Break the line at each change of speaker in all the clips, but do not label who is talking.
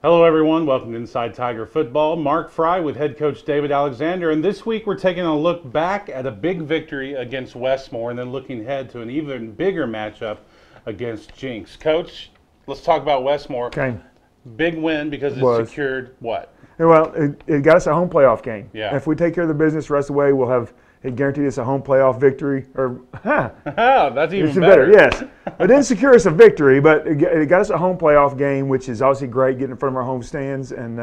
Hello everyone, welcome to Inside Tiger Football. Mark Frie with head coach David Alexander, and this week we're taking a look back at a big victory against Westmoore and then looking ahead to an even bigger matchup against Jinx. Coach, let's talk about Westmoore.
Okay.
Big win because it secured what?
Well, it got us a home playoff game.
Yeah.
And if we take care of the business the rest of the way, we'll have it guaranteed us a home playoff victory.
That's even
better. Yes. It didn't secure us a victory, but it got us a home playoff game, which is obviously great, getting in front of our home stands, and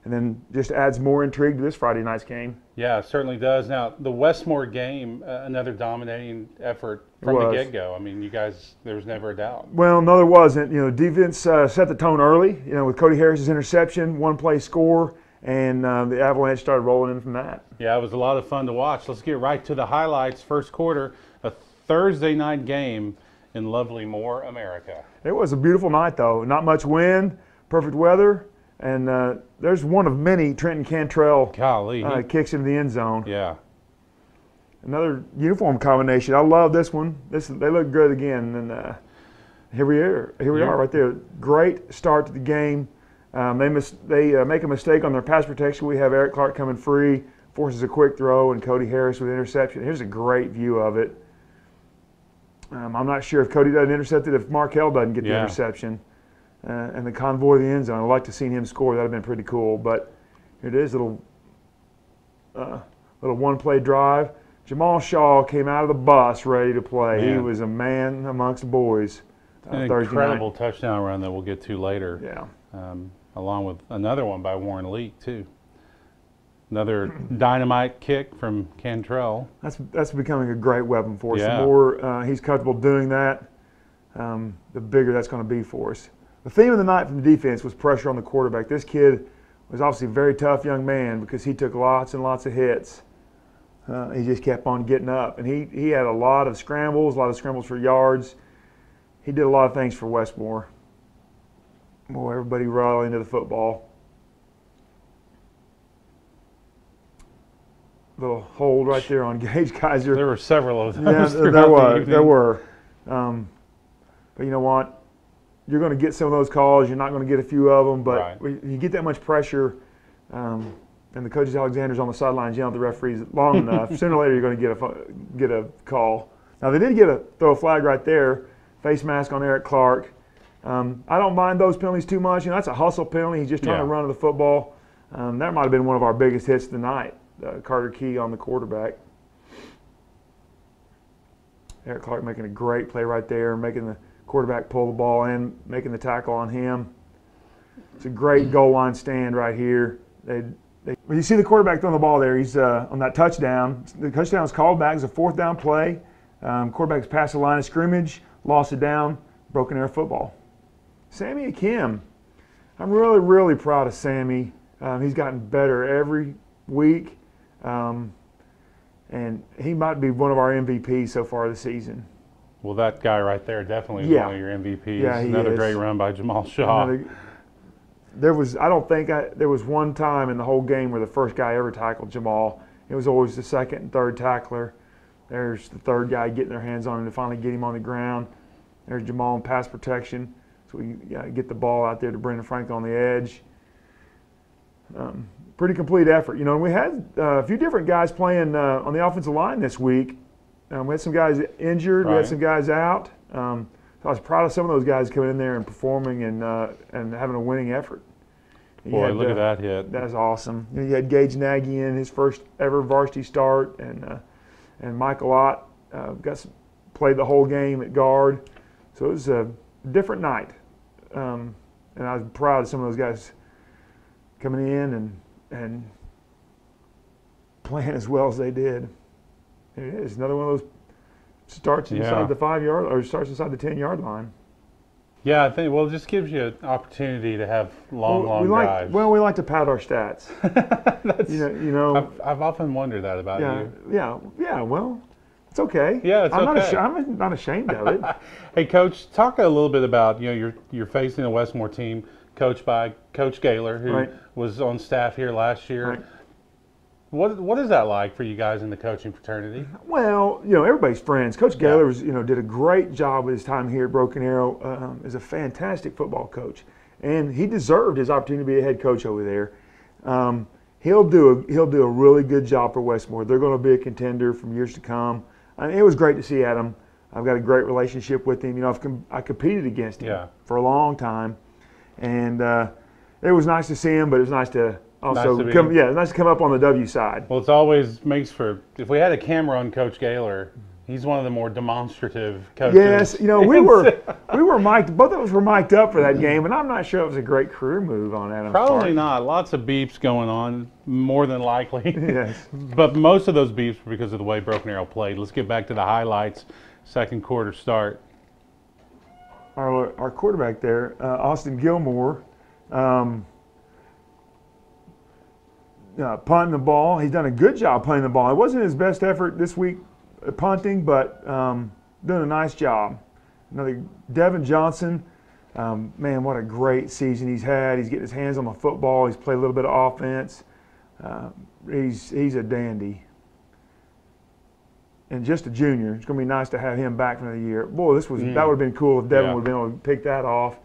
then just adds more intrigue to this Friday night's game.
Yeah, it certainly does. Now, the Westmoore game, another dominating effort from the get-go. I mean, you guys, there was never a doubt.
Well, no, there wasn't. Defense set the tone early, with Cody Harris's interception, one-play score, and the Avalanche started rolling in from that.
Yeah, it was a lot of fun to watch. Let's get right to the highlights. First quarter, a Thursday night game in lovely Moore, America.
It was a beautiful night, though. Not much wind, perfect weather, and there's one of many Trenton Cantrell kicks into the end zone.
Yeah.
Another uniform combination. I love this one. They look good again, and here we are right there. Great start to the game. They make a mistake on their pass protection. We have Eric Clark coming free, forces a quick throw, and Cody Harris with interception. Here's a great view of it. I'm not sure if Cody doesn't intercept it, if Markel doesn't get the interception. And the convoy of the end zone. I'd like to see him score. That would have been pretty cool. But here it is, little one-play drive. Jamal Shaw came out of the bus ready to play.
Man.
He was a man amongst the boys.
An incredible touchdown run that we'll get to later.
Yeah.
Along with another one by Warren Leak, too. Another dynamite kick from Cantrell.
That's becoming a great weapon for us.
Yeah.
The more he's comfortable doing that, the bigger that's going to be for us. The theme of the night from the defense was pressure on the quarterback. This kid was obviously a very tough young man because he took lots and lots of hits. He just kept on getting up. And he had a lot of scrambles for yards. He did a lot of things for Westmoore. Boy, everybody rallying to the football. Little hold right there on Gage Kaiser.
There were several of those.
Yeah, there were. But you know what? You're going to get some of those calls. You're not going to get a few of them. But you get that much pressure, and the coaches Alexander's on the sidelines yelling at the referees long enough. Sooner or later, you're going to get a call. Now they did throw a flag right there. Face mask on Eric Clark. I don't mind those penalties too much. That's a hustle penalty. He's just trying to run to the football. That might have been one of our biggest hits tonight. Carter Key on the quarterback. Eric Clark making a great play right there, making the quarterback pull the ball in, making the tackle on him. It's a great goal line stand right here. When you see the quarterback throwing the ball there, he's on that touchdown. The touchdown was called back as a fourth down play. Quarterback's past the line of scrimmage, lost it down, broken air football. Sammy Akim. I'm really, really proud of Sammy. He's gotten better every week. And he might be one of our MVPs so far this season.
Well, that guy right there definitely is one of your MVPs.
Yeah,
Another great run by Jamal Shaw.
There was one time in the whole game where the first guy ever tackled Jamal. It was always the second and third tackler. There's the third guy getting their hands on him to finally get him on the ground. There's Jamal in pass protection. So we get the ball out there to Brendan Franklin on the edge. Pretty complete effort. We had a few different guys playing on the offensive line this week. We had some guys injured. We had some guys out. So I was proud of some of those guys coming in there and performing and having a winning effort.
Boy, look at that hit.
That's awesome. You had Gage Nagy in his first ever varsity start, and Michael Ott played the whole game at guard. So it was a different night. And I was proud of some of those guys coming in and playing as well as they did. It is another one of those starts inside the 5-yard or starts inside the 10-yard line.
Yeah, I think it just gives you an opportunity to have long drives.
Well, we like to pad our stats.
I've often wondered that about you.
Yeah. Well, it's okay.
Yeah, it's okay.
I'm not ashamed of it.
Hey, Coach, talk a little bit about you're facing a Westmoore team coached by Coach Gaylor, who was on staff here last year.
Right.
What is that like for you guys in the coaching fraternity?
Well, everybody's friends. Coach Gaylor was, did a great job with his time here at Broken Arrow. Is a fantastic football coach, and he deserved his opportunity to be a head coach over there. He'll do a really good job for Westmoore. They're going to be a contender from years to come. I mean, it was great to see Adam. I've got a great relationship with him. You know, I competed against him for a long time, and it was nice to see him. But it was nice to also nice to come up on the W side.
Well, it's always makes for, if we had a camera on Coach Gaylor, he's one of the more demonstrative coaches.
Yes, you know, we were mic'd. Both of us were mic'd up for that game, and I'm not sure it was a great career move on Adam's part.
Probably not. Lots of beeps going on, more than likely.
Yes.
But most of those beeps were because of the way Broken Arrow played. Let's get back to the highlights. Second quarter start.
Our quarterback there, Austin Gilmore, punting the ball. He's done a good job punting the ball. It wasn't his best effort this week punting, but doing a nice job. Another Devin Johnson, man, what a great season he's had. He's getting his hands on the football. He's played a little bit of offense. He's a dandy. And just a junior. It's going to be nice to have him back for the year. Boy, that would have been cool if Devin would have been able to pick that off.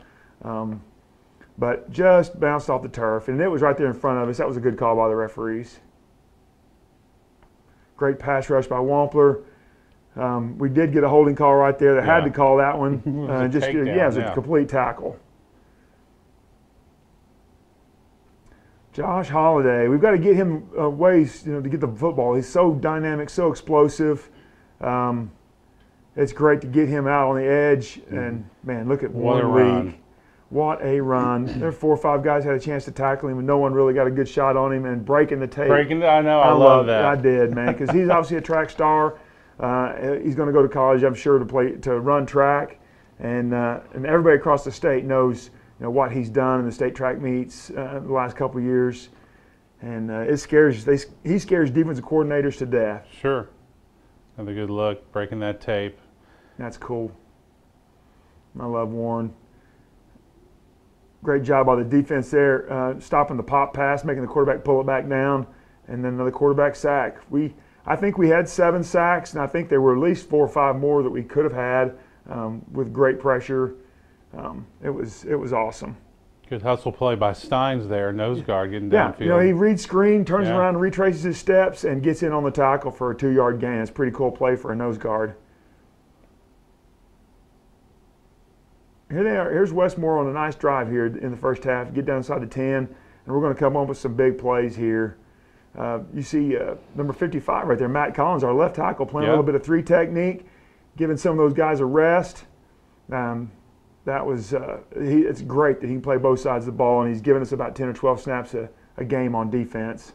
But just bounced off the turf, and it was right there in front of us. That was a good call by the referees. Great pass rush by Wampler. We did get a holding call right there. They had to call that one.
It was
a complete tackle. Josh Holliday, we've got to get him ways, to get the football. He's so dynamic, so explosive. It's great to get him out on the edge. And man, look at one league. What a run. There 4 or 5 guys had a chance to tackle him, and no one really got a good shot on him, and breaking the tape.
I know, I love that.
I did, man, because he's obviously a track star. He's going to go to college, I'm sure, to run track, and everybody across the state knows what he's done in the state track meets the last couple of years, and he scares defensive coordinators to death.
Sure. Another good look, breaking that tape.
That's cool. I love Warren. Great job by the defense there, stopping the pop pass, making the quarterback pull it back down, and then another quarterback sack. I think we had 7 sacks, and I think there were at least 4 or 5 more that we could have had with great pressure. It was awesome.
Good hustle play by Steins there, nose guard getting downfield.
Yeah, he reads screen, turns around, and retraces his steps, and gets in on the tackle for a 2-yard gain. It's a pretty cool play for a nose guard. Here they are. Here's Westmoore on a nice drive here in the first half. Get down inside the 10, and we're going to come up with some big plays here. You see number 55 right there, Matt Collins, our left tackle, playing a little bit of 3 technique, giving some of those guys a rest. It's great that he can play both sides of the ball, and he's given us about 10 or 12 snaps a game on defense.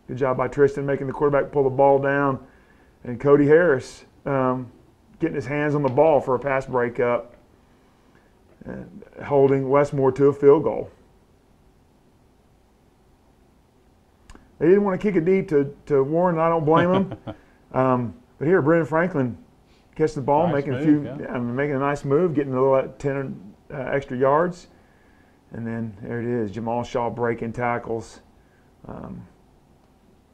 Good job by Tristan making the quarterback pull the ball down, and Cody Harris getting his hands on the ball for a pass breakup. And holding Westmoore to a field goal. They didn't want to kick it deep to Warren, and I don't blame them. But here, Brendan Franklin catching the ball, making a nice move, getting a little 10 extra yards. And then there it is, Jamal Shaw breaking tackles.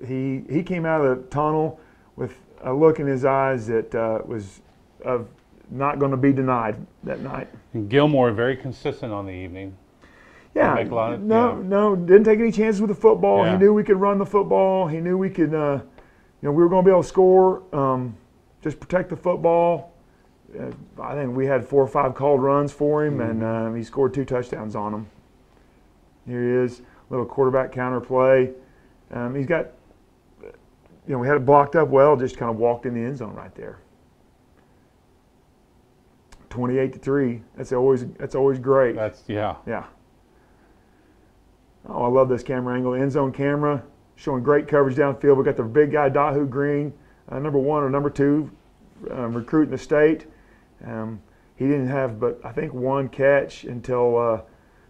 He came out of the tunnel with a look in his eyes that was of not going to be denied that night. And
Gilmore very consistent on the evening.
Yeah, didn't take any chances with the football. Yeah. He knew we could run the football. He knew we could, we were going to be able to score. Just protect the football. I think we had 4 or 5 called runs for him, and he scored 2 touchdowns on them. Here he is, little quarterback counter play. He's got, we had it blocked up well, just kind of walked in the end zone right there. 28-3. That's always great. Yeah. Oh, I love this camera angle. End zone camera showing great coverage downfield. We got the big guy Dahu Green, number 1 or number 2 recruit in the state. He didn't have but I think 1 catch until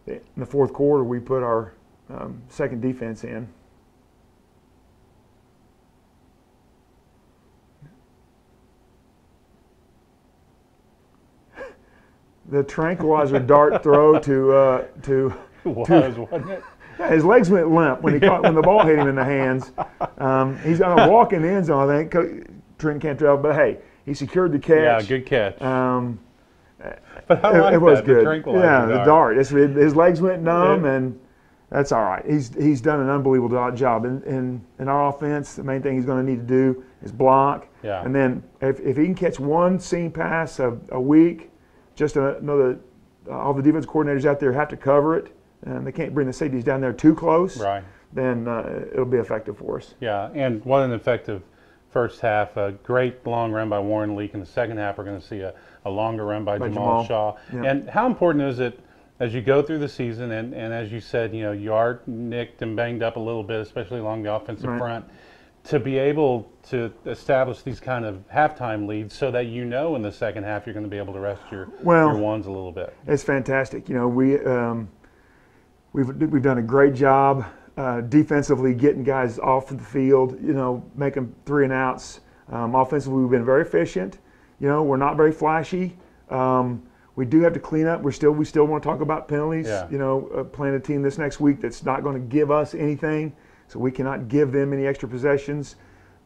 in the 4th quarter we put our second defense in. The tranquilizer dart throw
wasn't it?
Yeah, his legs went limp when the ball hit him in the hands. He's going to walk in the end zone, I think. Trent Cantrell, but hey, he secured the catch.
Yeah, good catch. But I like
it was
that,
good.
the tranquilizer
Yeah, the
dart.
dart. His legs went numb, and that's all right. He's done an unbelievable job. In our offense, the main thing he's going to need to do is block.
Yeah.
And then if he can catch one seam pass a week, just another, all the defense coordinators out there have to cover it, and they can't bring the safeties down there too close.
Right.
Then it'll be effective for us.
Yeah, and what an effective first half. A great long run by Warren Leak. In the second half, we're going to see a longer run by Jamal Shaw.
Yeah.
And how important is it as you go through the season, and as you said, you are nicked and banged up a little bit, especially along the offensive front, to be able to establish these kind of halftime leads so that in the second half you're going to be able to rest your ones a little bit.
It's fantastic. We've done a great job defensively getting guys off of the field, making 3 and outs. Offensively, we've been very efficient. We're not very flashy. We do have to clean up. We still want to talk about penalties.
Yeah.
Playing a team this next week that's not going to give us anything, so we cannot give them any extra possessions.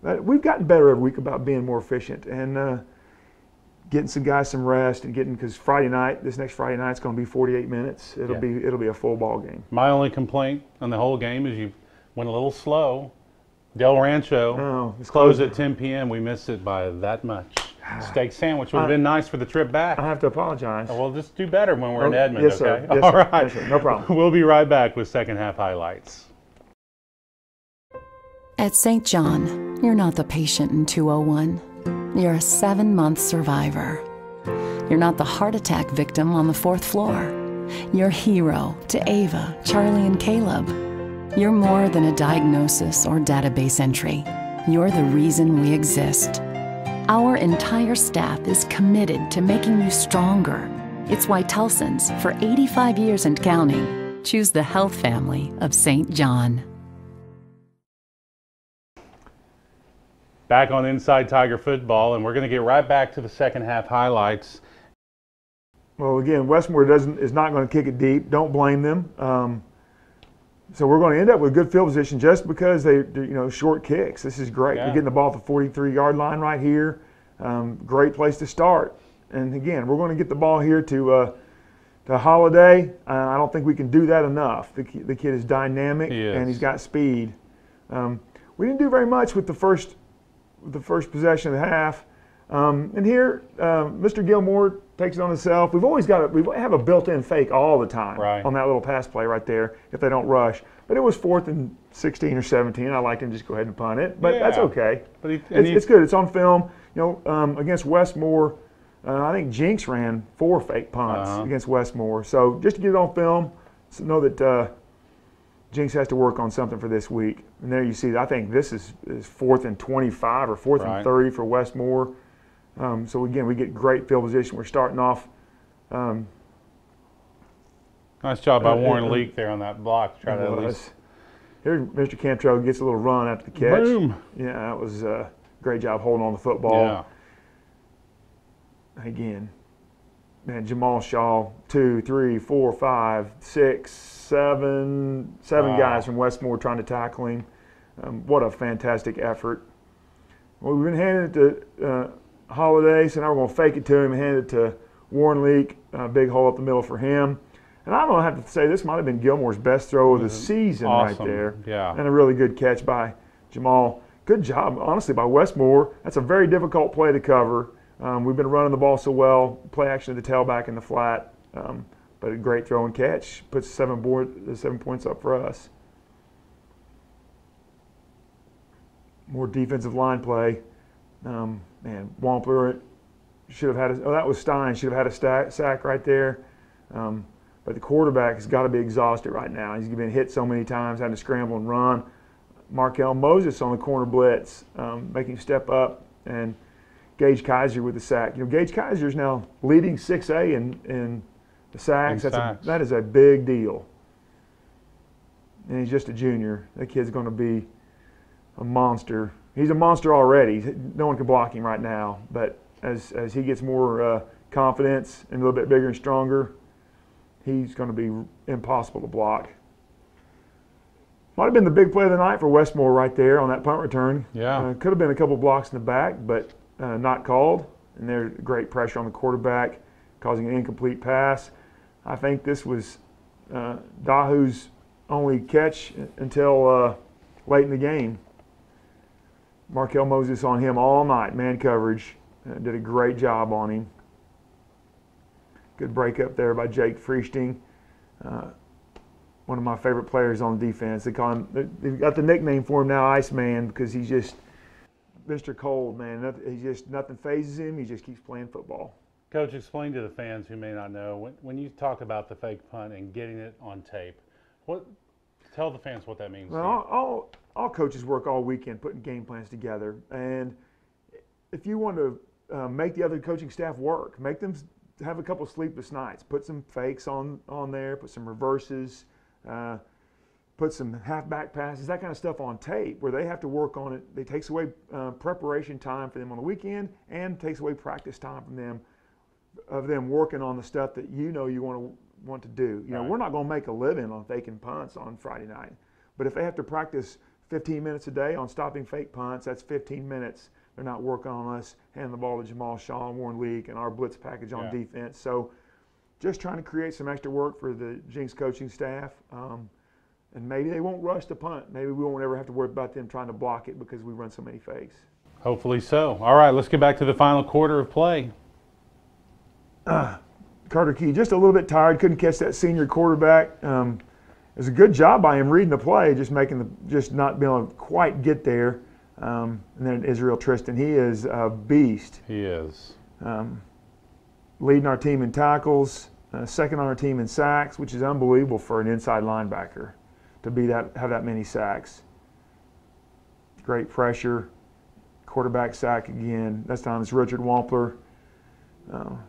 But we've gotten better every week about being more efficient and getting some guys some rest and because this next Friday night, it's going to be 48 minutes. It'll be a full ball game.
My only complaint on the whole game is you went a little slow. Del Rancho closed at 10 p.m. We missed it by that much. Steak sandwich would have been nice for the trip back.
I have to apologize.
Well, just do better when we're in Edmond,
yes,
okay?
Sir. Yes,
all
sir.
right.
Yes, sir. No problem.
We'll be right back with second half highlights.
At St. John, you're not the patient in 201. You're a 7-month survivor. You're not the heart attack victim on the 4th floor. You're hero to Ava, Charlie, and Caleb. You're more than a diagnosis or database entry. You're the reason we exist. Our entire staff is committed to making you stronger. It's why Telsons, for 85 years and counting, choose the health family of St. John.
Back on Inside Tiger Football, and we're going to get right back to the second half highlights.
Well, again, Westmoore is not going to kick it deep. Don't blame them. So we're going to end up with good field position just because they're short kicks. This is great.
Yeah.
We're getting the ball at the 43-yard line right here. Great place to start. And again, we're going to get the ball here to Holiday. I don't think we can do that enough. The kid is dynamic and he's got speed. We didn't do very much with the first possession of the half. And here, Mr. Gilmore takes it on himself. We have a built-in fake all the time on that little pass play right there if they don't rush. But it was 4th and 16 or 17. I like him just go ahead and punt it, but that's okay. But it's good. It's on film. Against Westmoore, I think Jinx ran 4 fake punts against Westmoore. So just to get it on film, so know that Jinx has to work on something for this week. And there you see, I think this is 4th and 25 or 4th and 30 for Westmoore. So again, we get great field position. We're starting off.
Nice job by Warren Leak there on that block. To try to at least.
Here, Mr. Cantrell gets a little run after the catch.
Boom.
Yeah, that was a great job holding on the football. Yeah. Again, man, Jamal Shaw, 2, 3, 4, 5, 6, 7 guys from Westmoore trying to tackle him. What a fantastic effort. Well, we've been handing it to Holiday, so now we're going to fake it to him and hand it to Warren Leak. Big hole up the middle for him. And I'm going to have to say this might have been Gilmore's best throw of the season right there.
Yeah.
And a really good catch by Jamal. Good job, honestly, by Westmoore. That's a very difficult play to cover. We've been running the ball so well. Play action to the tailback in the flat. But a great throw and catch. Puts 7 points up for us. More defensive line play. Man, Wampler should have had that was Stein. Should have had a sack right there. But the quarterback has got to be exhausted right now. He's been hit so many times, having to scramble and run. Markel Moses on the corner blitz, making him step up, and Gage Kaiser with the sack. Gage Kaiser is now leading 6A in the sacks. That is a big deal. And he's just a junior. That kid's going to be a monster. He's a monster already. No one can block him right now. But as he gets more confidence and a little bit bigger and stronger, he's going to be impossible to block. Might have been the big play of the night for Westmoore right there on that punt return.
Yeah.
Could have been a couple blocks in the back, but not called. And there's great pressure on the quarterback. causing an incomplete pass. I think this was Dahu's only catch until late in the game. Markel Moses on him all night, man coverage. Did a great job on him. Good break up there by Jake Friesting. One of my favorite players on defense. They call him, they've got the nickname for him now, Iceman, because he's just Mr. Cold, man. Nothing phases him. He just keeps playing football.
Coach, explain to the fans who may not know, when you talk about the fake punt and getting it on tape, tell the fans what that means.
Well, all coaches work all weekend putting game plans together, and if you want to make the other coaching staff work, make them have a couple sleepless nights, put some fakes on there, put some reverses, put some halfback passes, that kind of stuff on tape where they have to work on it. It takes away preparation time for them on the weekend and takes away practice time from them of them working on the stuff that you want to do. You know, we're not going to make a living on faking punts on Friday night, but if they have to practice 15 minutes a day on stopping fake punts, that's 15 minutes. They're not working on us handing the ball to Jamal Shaw and Warren Leak and our blitz package on defense. So just trying to create some extra work for the Jinx coaching staff. And maybe they won't rush the punt. Maybe we won't ever have to worry about them trying to block it because we run so many fakes. Hopefully
so. All right, let's get back to the final quarter of play.
Carter Key, just a little bit tired, couldn't catch that senior quarterback. It was a good job by him reading the play, just not being able to quite get there. And then Israel Tristan, he is a beast.
He is.
Leading our team in tackles, second on our team in sacks, which is unbelievable for an inside linebacker to have that many sacks. Great pressure, quarterback sack again. This time it's Richard Wampler,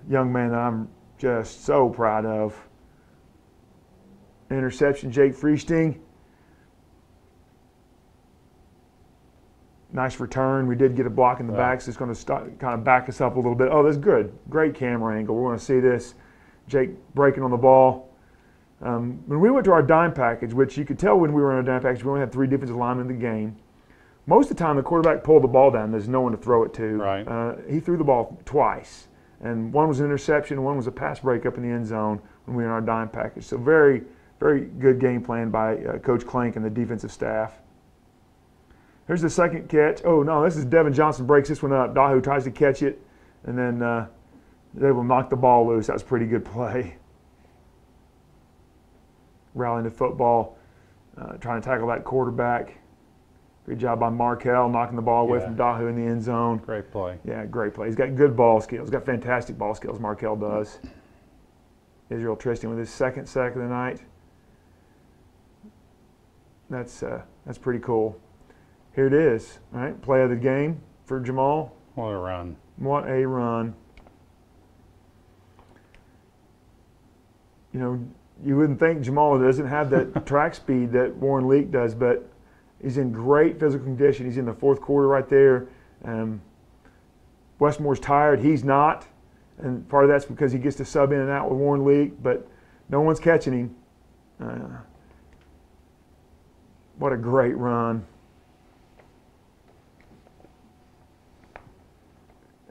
young man that I'm just so proud of. Interception, Jake Friesting. Nice return. We did get a block in the back, so it's going to kind of back us up a little bit. Oh, that's good. Great camera angle. We're going to see this. Jake breaking on the ball. When we went to our dime package, which you could tell when we were in our dime package, we only had 3 defensive linemen in the game. Most of the time, the quarterback pulled the ball down. There's no one to throw it to.
Right.
He threw the ball twice, and one was an interception, and one was a pass breakup in the end zone when we were in our dime package. So very, very good game plan by Coach Clank and the defensive staff. Here's the second catch. Oh, no, this is Devin Johnson breaks this one up. Dahu tries to catch it, and then they will knock the ball loose. That was a pretty good play. Rallying the football, trying to tackle that quarterback. Good job by Markel, knocking the ball away from Dahu in the end zone.
Great play.
Yeah, great play. He's got good ball skills. He's got fantastic ball skills, Markel does. Israel Tristan with his second sack of the night. That's pretty cool. Here it is, right? Play of the game for Jamal.
What a run.
What a run. You know, you wouldn't think Jamal doesn't have that track speed that Warren Leak does, but he's in great physical condition. He's in the fourth quarter right there. Westmoore's tired. He's not. And part of that's because he gets to sub in and out with Warren Leak, but no one's catching him. What a great run.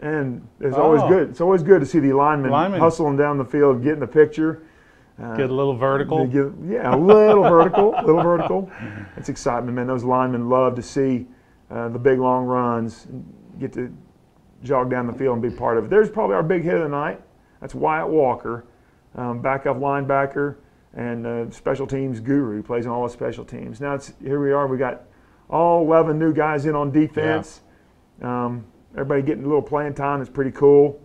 And it's always good. It's always good to see the linemen hustling down the field, getting the picture.
Get a little vertical.
Yeah, a little vertical, a little vertical. It's excitement, man. Those linemen love to see the big long runs, and get to jog down the field and be part of it. There's probably our big hit of the night. That's Wyatt Walker, backup linebacker and special teams guru. He plays on all the special teams. Now here we are. We got all 11 new guys in on defense. Yeah. Everybody getting a little playing time. It's pretty cool.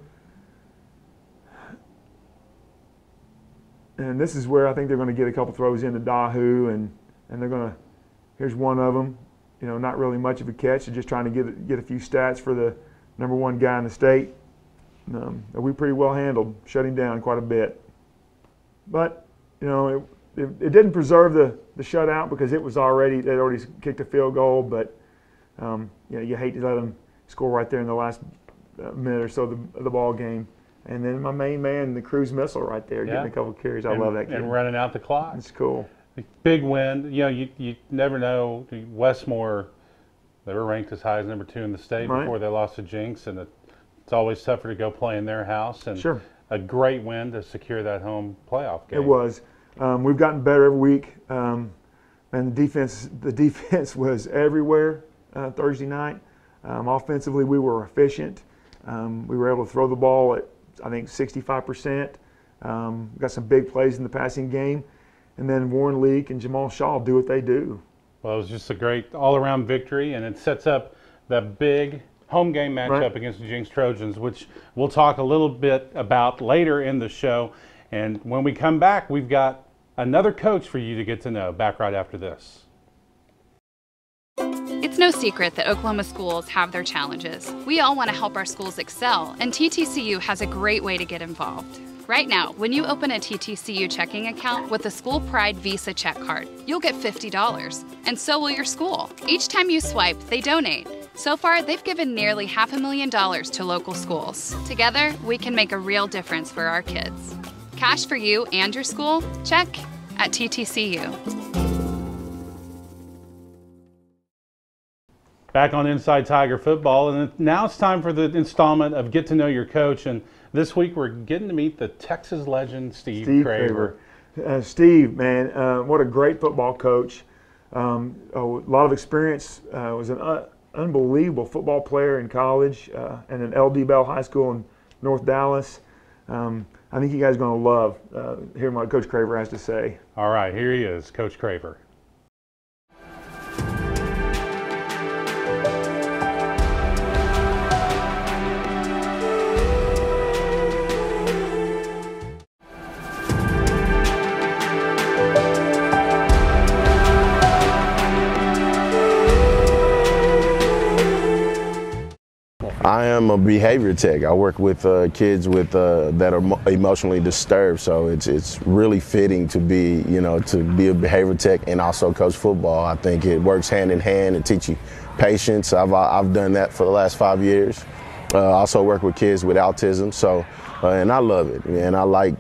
And this is where I think they're going to get a couple throws into Dahu, and they're going to. Here's one of them. You know, not really much of a catch. They're just trying to get a few stats for the #1 guy in the state. We pretty well handled, shut him down quite a bit. But you know, it didn't preserve the shutout because they'd already kicked a field goal. But you know, you hate to let them score right there in the last minute or so of the ball game. And then my main man, the cruise missile right there, getting a couple of carries. I love that kid.
And running out the clock.
It's cool.
Big win. You know, you never know. Westmoore, they were ranked as high as #2 in the state before they lost to Jinx, and it's always tougher to go play in their house. And
sure.
a great win to secure that home playoff game.
It was. We've gotten better every week, and the defense was everywhere Thursday night. Offensively, we were efficient. We were able to throw the ball at, I think, 65%. Got some big plays in the passing game. And then Warren Leak and Jamal Shaw do what they do.
Well, it was just a great all-around victory, and it sets up that big home game matchup against the Jinx Trojans, which we'll talk a little bit about later in the show. And when we come back, we've got another coach for you to get to know, back right after this.
It's no secret that Oklahoma schools have their challenges. We all want to help our schools excel, and TTCU has a great way to get involved. Right now, when you open a TTCU checking account with a School Pride Visa check card, you'll get $50, and so will your school. Each time you swipe, they donate. So far, they've given nearly $500,000 to local schools. Together, we can make a real difference for our kids. Cash for you and your school? Check at TTCU.
Back on Inside Tiger Football, and now it's time for the installment of Get to Know Your Coach. And this week we're getting to meet the Texas legend, Steve Craver.
Steve, man, what a great football coach. A lot of experience. Was an unbelievable football player in college and at L.D. Bell High School in North Dallas. I think you guys are going to love hearing what Coach Craver has to say.
All right, here he is, Coach Craver.
I am a behavior tech. I work with kids with that are emotionally disturbed, so it's really fitting to be a behavior tech and also coach football. I think it works hand in hand and teach you patience. I've done that for the last 5 years. I also work with kids with autism, so and I love it. And I like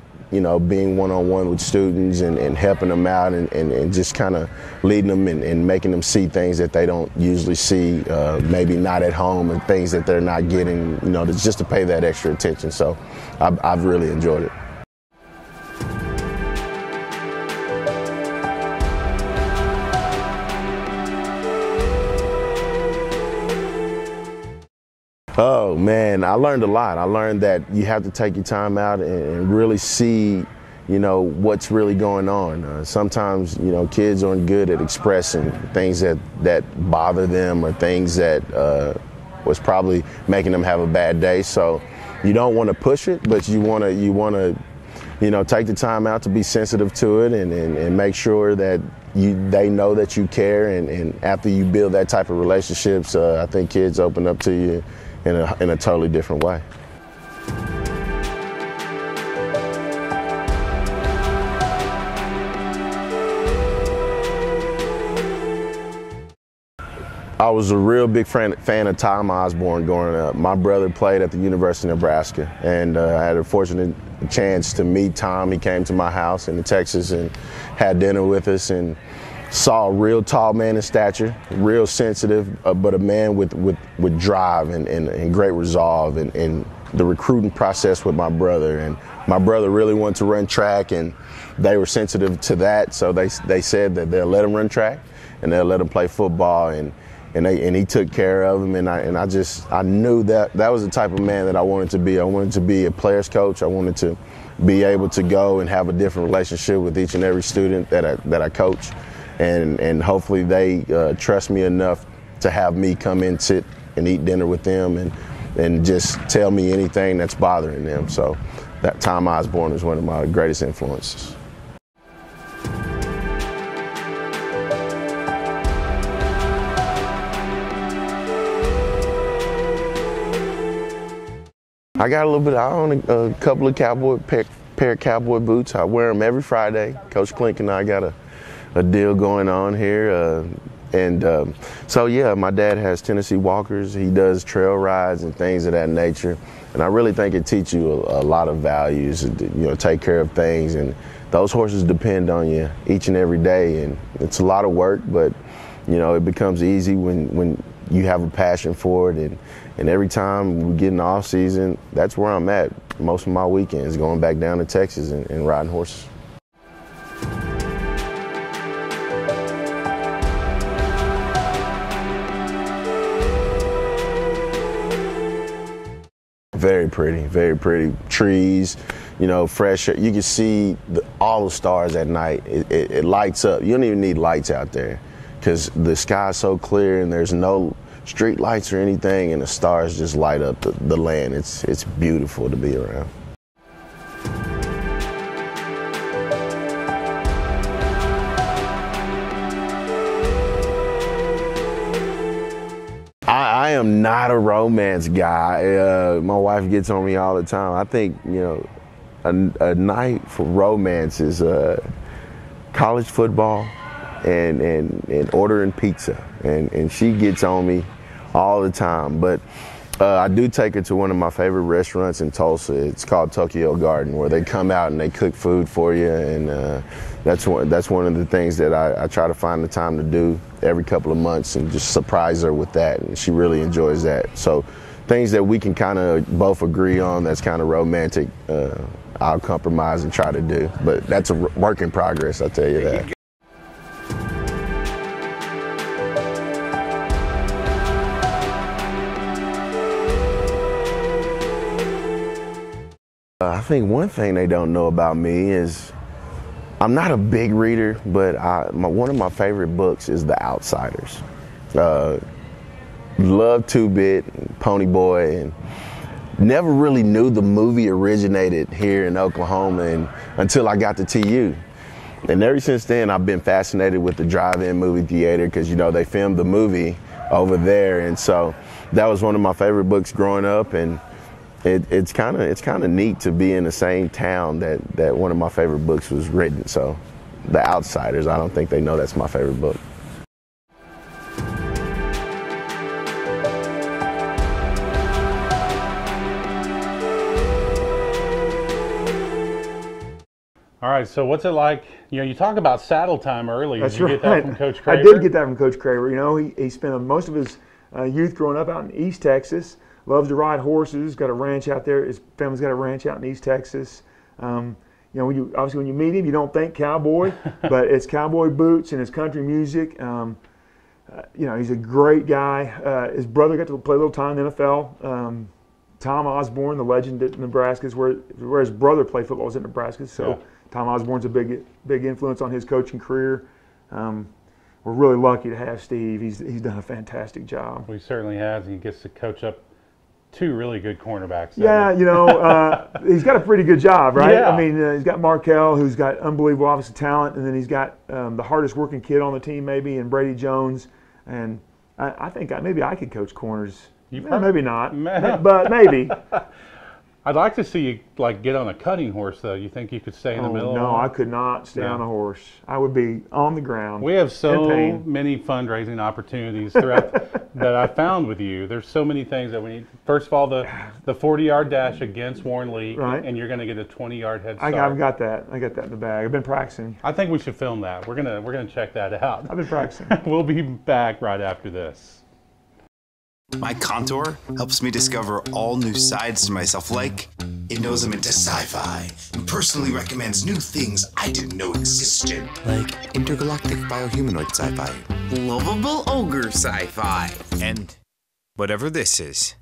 being one-on-one with students and helping them out and just kind of leading them and making them see things that they don't usually see, maybe not at home, and things that they're not getting, just to pay that extra attention. So I've really enjoyed it. Oh man, I learned a lot. I learned that you have to take your time out and really see, what's really going on. Sometimes, kids aren't good at expressing things that bother them or things that was probably making them have a bad day. So you don't want to push it, but you want to take the time out to be sensitive to it and make sure that they know that you care. And after you build that type of relationships, I think kids open up to you in a totally different way. I was a real big fan of Tom Osborne growing up. My brother played at the University of Nebraska, and I had a fortunate chance to meet Tom. He came to my house in Texas and had dinner with us, and saw a real tall man in stature, real sensitive, but a man with drive and great resolve, and the recruiting process with my brother. And my brother really wanted to run track, and they were sensitive to that, so they said that they'll let him run track and they'll let him play football, and he took care of him, and I knew that was the type of man that I wanted to be. I wanted to be a player's coach. I wanted to be able to go and have a different relationship with each and every student that I coach. And hopefully they trust me enough to have me come in, sit and eat dinner with them and just tell me anything that's bothering them. So that Tom Osborne is one of my greatest influences. I got a little bit. I own a couple of pair of cowboy boots. I wear them every Friday. Coach Klink and I got a deal going on here, so yeah, my dad has Tennessee Walkers. He does trail rides and things of that nature, and I really think it teaches you a lot of values. Take care of things, and those horses depend on you each and every day, and it's a lot of work, but it becomes easy when you have a passion for it, and every time we get in the off season, that's where I'm at most of my weekends, going back down to Texas and riding horses. Very pretty trees, you know, fresh. You can see all the stars at night. It lights up. You don't even need lights out there because the sky's so clear and there's no street lights or anything, and the stars just light up the land. It's beautiful to be around. I am not a romance guy. My wife gets on me all the time. I think, you know, a night for romance is college football and ordering pizza. And she gets on me all the time. But I do take her to one of my favorite restaurants in Tulsa. It's called Tokyo Garden, where they come out and they cook food for you. And that's one of the things that I try to find the time to do every couple of months and just surprise her with that. And she really enjoys that. So things that we can kind of both agree on that's kind of romantic, I'll compromise and try to do. But that's a work in progress, I'll tell you that. I think one thing they don't know about me is I'm not a big reader, but one of my favorite books is The Outsiders. Love Two-Bit, Pony Boy, and never really knew the movie originated here in Oklahoma until I got to TU. And ever since then, I've been fascinated with the drive-in movie theater because, you know, they filmed the movie over there. And so that was one of my favorite books growing up. And it's kind of neat to be in the same town that one of my favorite books was written. So The Outsiders, I don't think they know that's my favorite book.
All right, so what's it like? You know, you talk about saddle time early.
That's
did you
right.
get that from Coach Craver?
I did get that from Coach Craver. You know, he spent most of his youth growing up out in East Texas. Loves to ride horses. Got a ranch out there. His family's got a ranch out in East Texas. You know, obviously when you meet him, you don't think cowboy, but it's cowboy boots and it's country music. You know, he's a great guy. His brother got to play a little time in the NFL. Tom Osborne, the legend at Nebraska, is where his brother played football, was at Nebraska. So yeah. Tom Osborne's a big influence on his coaching career. We're really lucky to have Steve. He's done a fantastic job.
Well, he certainly has. He gets to coach up two really good cornerbacks.
Yeah, you know, he's got a pretty good job, right?
Yeah.
I mean, he's got Markel, who's got unbelievable obviously talent, and then he's got the hardest working kid on the team maybe, and Brady Jones. And I think maybe I could coach corners. Maybe not, but maybe.
I'd like to see you get on a cutting horse, though. You think you could stay in the middle?
No, I could not stay on a horse. I would be on the ground.
We have so many fundraising opportunities throughout that I found with you. There's so many things that we need. First of all, the 40-yard dash against Warren Lee, right. And you're going to get a 20-yard head start.
I've got that. I got that in the bag. I've been practicing.
I think we should film that. We're gonna check that out.
I've been practicing.
We'll be back right after this.
My Contour helps me discover all new sides to myself, like it knows I'm into sci-fi and personally recommends new things I didn't know existed. Like intergalactic biohumanoid sci-fi, lovable ogre sci-fi, and whatever this is.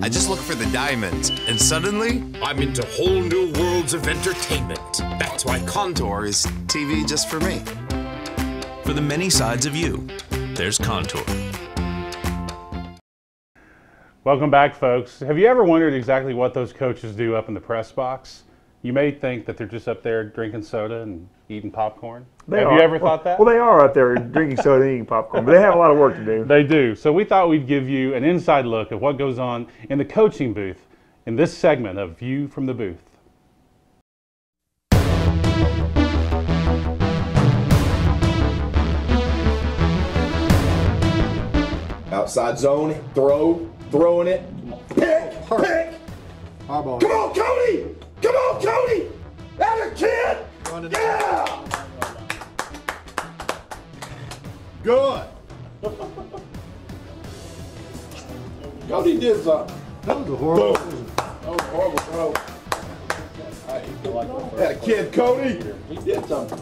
I just look for the diamonds, and suddenly, I'm into whole new worlds of entertainment. That's why Contour is TV just for me.
For the many sides of you, there's Contour.
Welcome back, folks. Have you ever wondered exactly what those coaches do up in the press box? You may think that they're just up there drinking soda and eating popcorn. Have you ever thought that?
Well, they are up there drinking soda and eating popcorn, but they have a lot of work to do.
They do. So we thought we'd give you an inside look at what goes on in the coaching booth in this segment of View from the Booth.
Outside zone, throwing it, pick.
Hardball.
Come on, Cody! Come on, Cody! That a kid! Yeah!
Good.
Cody did something.
That was a horrible
Boom. That was a horrible throw. That kid, Cody, he did something.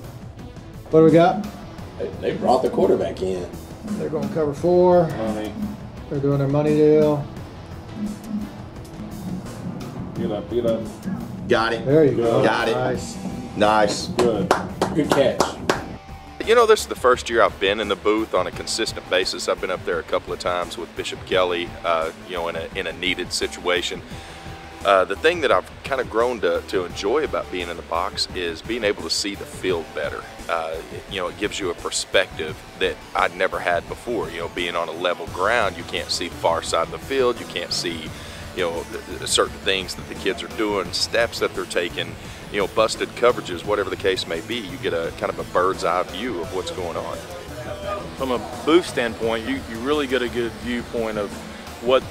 What do we got?
They brought the quarterback in.
They're going to cover 4.
Money.
They're doing their money deal.
Get up.
Got it.
There you go.
Got it.
Nice.
Nice.
Good.
Good catch.
You know, this is the first year I've been in the booth on a consistent basis. I've been up there a couple of times with Bishop Kelly, you know, in a needed situation. The thing that I've kind of grown to enjoy about being in the box is being able to see the field better. You know, it gives you a perspective that I'd never had before. You know, being on a level ground, you can't see the far side of the field. You can't see, you know, certain things that the kids are doing, steps that they're taking, you know, busted coverages, whatever the case may be. You get a kind of a bird's eye view of what's going on.
From a booth standpoint, you really get a good viewpoint of what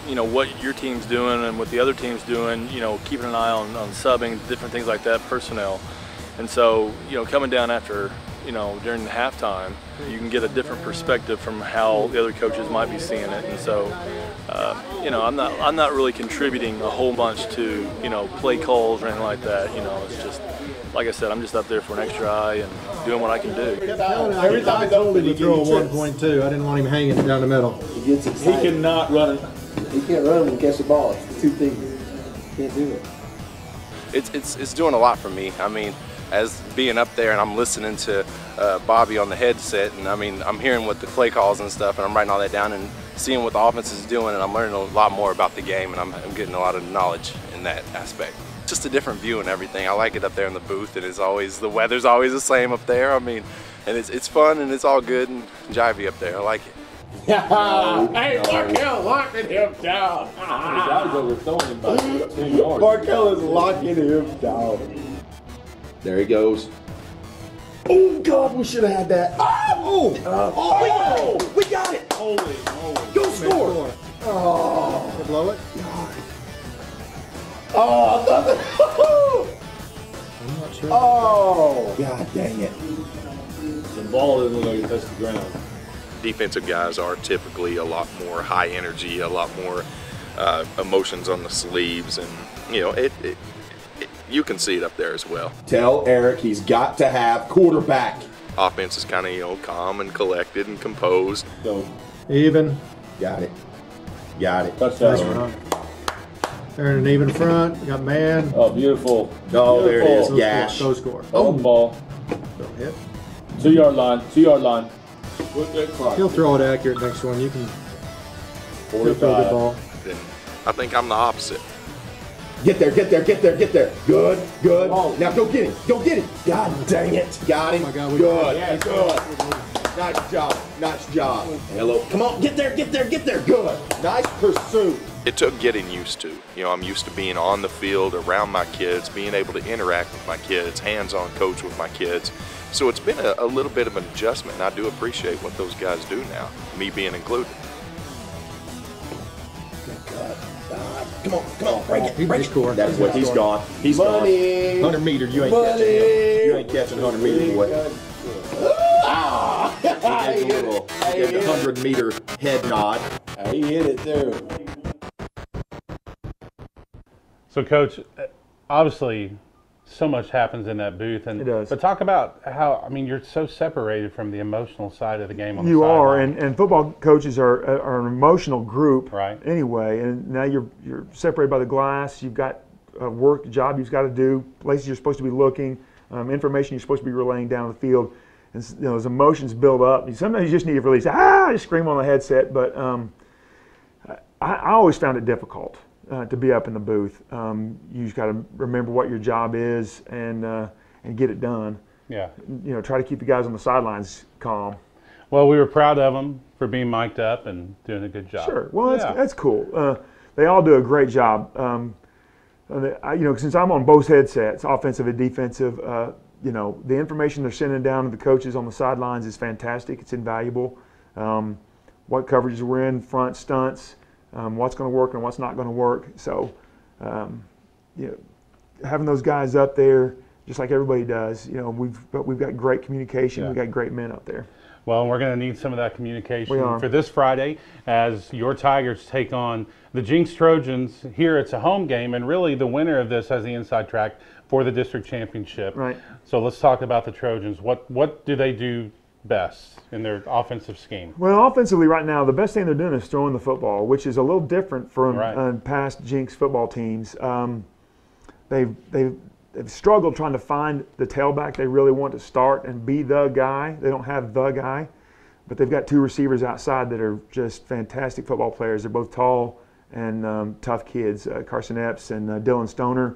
your team's doing and what the other team's doing, you know, keeping an eye on subbing, different things like that, personnel. And so, you know, coming down after, you know, during the halftime, you can get a different perspective from how the other coaches might be seeing it. And so, you know, I'm not really contributing a whole bunch to, you know, play calls or anything like that. You know, it's just, like I said, I'm just up there for an extra eye and doing what I can do.
Every time I told him to throw a 1.2, I didn't want him hanging down the middle.
He gets excited.
He cannot run.
He can't run and catch the ball. It's the two things. He can't do it.
It's doing a lot for me. I mean, as being up there and I'm listening to Bobby on the headset, and I mean, I'm hearing what the play calls and stuff, and I'm writing all that down and seeing what the offense is doing, and I'm learning a lot more about the game, and I'm getting a lot of knowledge in that aspect. Just a different view and everything. I like it up there in the booth, and it's always, the weather's always the same up there. I mean, and it's fun and it's all good and jivey up there. I like it.
Hey, Markel locking him down. Markel is locking him down. There he goes. Oh, God, we should have had that. Oh, we got it.
Holy.
Go score. Oh.
Blow it?
Oh, nothing.
I'm not sure.
Oh, God dang it.
The ball doesn't look like it touched the ground.
Defensive guys are typically a lot more high energy, a lot more emotions on the sleeves, and you know you can see it up there as well.
Tell Eric he's got to have quarterback.
Offense is kind of calm and collected and composed.
So
Even.
Got it. Got it.
touchdown.
They're in an even front. We got man.
Oh, beautiful.
Oh, there it is.
Go
Gash.
score. Go score.
Oh, ball.
Don't hit.
2 yard line. 2 yard line. With that clock.
He'll throw it accurate next one. You can. He'll throw the ball.
And I think I'm the opposite.
Get there. Good. Now go get him. God dang it. Got him.
Oh my God, we
good.
got it.
Good. Nice job. Hello. Come on. Get there. Good. Nice pursuit.
It took getting used to. You know, I'm used to being on the field around my kids, being able to interact with my kids, hands-on coach with my kids. So it's been a little bit of an adjustment, and I do appreciate what those guys do now, me being included.
Come on. Break it.
Score.
That's what he's gone. He's gone. 100 meter. You ain't catching him. You ain't catching 100 meter, boy. He gave the 100 meter head nod. He hit it too.
So, Coach, obviously, so much happens in that booth, and
It does.
But talk about how, I mean, you're so separated from the emotional side of the game. On the
You are,
sideline.
and football coaches are an emotional group,
Right.
Anyway, and now you're separated by the glass. You've got a work job you've got to do, places you're supposed to be looking, information you're supposed to be relaying down the field, and those emotions build up. Sometimes you just need to release. Just scream on the headset, but I always found it difficult to be up in the booth. You just got to remember what your job is and get it done.
Yeah.
Try to keep the guys on the sidelines calm.
Well, we were proud of them for being mic'd up and doing a good job.
Sure. Well, that's cool. They all do a great job. Since I'm on both headsets, offensive and defensive, the information they're sending down to the coaches on the sidelines is fantastic. It's invaluable. What coverages we're in, front stunts, what's going to work and what's not going to work. So, having those guys up there just like everybody does. You know, we've got great communication.
Yeah.
We've got great men out there.
Well, we're going to need some of that communication
We are.
for this Friday as your Tigers take on the Jinx Trojans. Here it's a home game, and really the winner of this has the inside track for the district championship.
Right.
So let's talk about the Trojans. What do they do best in their offensive scheme?
Well, offensively right now, the best thing they're doing is throwing the football, which is a little different from past Jinx football teams. They've struggled trying to find the tailback they really want to start and be the guy. They don't have the guy, but they've got two receivers outside that are just fantastic football players. They're both tall and tough kids, Carson Epps and Dylan Stoner.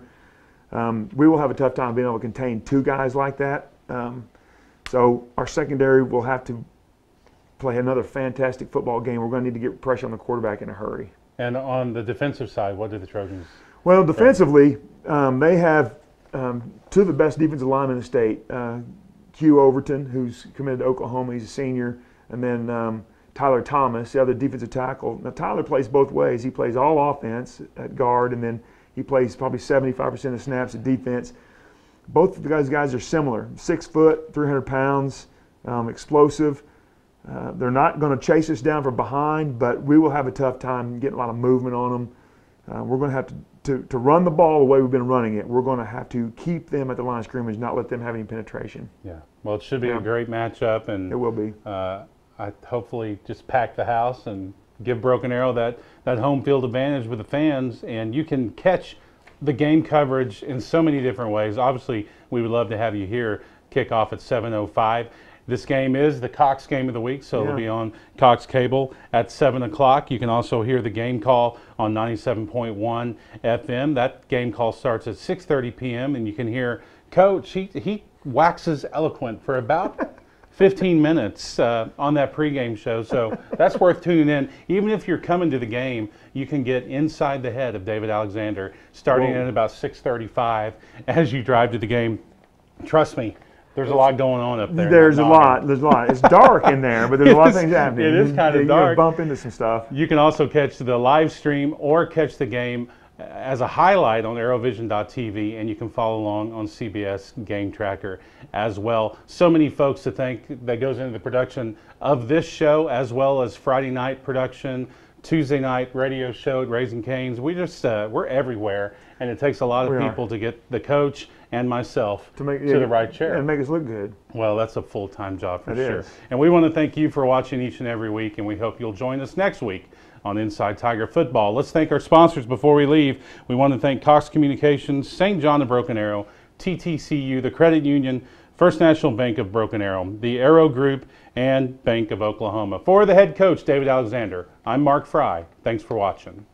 We will have a tough time being able to contain two guys like that. So our secondary will have to play another fantastic football game. We're going to need to get pressure on the quarterback in a hurry.
And on the defensive side, what do the Trojans?
Well, defensively, they have two of the best defensive linemen in the state. Q Overton, who's committed to Oklahoma, he's a senior, and then Tyler Thomas, the other defensive tackle. Now, Tyler plays both ways. He plays all offense at guard, and then he plays probably 75% of snaps at defense. Both of those guys are similar, 6 foot, 300 pounds, explosive. They're not going to chase us down from behind, but we will have a tough time getting a lot of movement on them. We're going to have to run the ball the way we've been running it. We're going to have to keep them at the line of scrimmage, not let them have any penetration.
Yeah, well, it should be a great matchup, and
it will be.
I hopefully just pack the house and give Broken Arrow that home field advantage with the fans, and you can catch the game coverage in so many different ways. Obviously, we would love to have you here. Kickoff at 7:05. This game is the Cox game of the week, so it'll be on Cox Cable at 7 o'clock. You can also hear the game call on 97.1 FM. That game call starts at 6:30 p.m., and you can hear Coach. He waxes eloquent for about 15 minutes on that pregame show, so that's worth tuning in. Even if you're coming to the game, you can get inside the head of David Alexander starting at about 6:35 as you drive to the game. Trust me, there's a lot going on up there.
There's a lot. It's dark in there, but there's a lot of things happening.
It is kind of dark.
You bump into some stuff.
You can also catch the live stream or catch the game as a highlight on arrowvision.tv, and you can follow along on CBS Game Tracker as well. So many folks to thank that goes into the production of this show, as well as Friday night production, Tuesday night radio show at Raising Cane's. We're everywhere, and it takes a lot of people to get the coach and myself to the right chair.
And make us look good.
Well, that's a full-time job for
It
sure.
is.
And we want to thank you for watching each and every week, and we hope you'll join us next week on Inside Tiger Football. Let's thank our sponsors before we leave. We want to thank Cox Communications, St. John of Broken Arrow, TTCU, the Credit Union, First National Bank of Broken Arrow, the Arrow Group, and Bank of Oklahoma. For the head coach, David Alexander, I'm Mark Frie. Thanks for watching.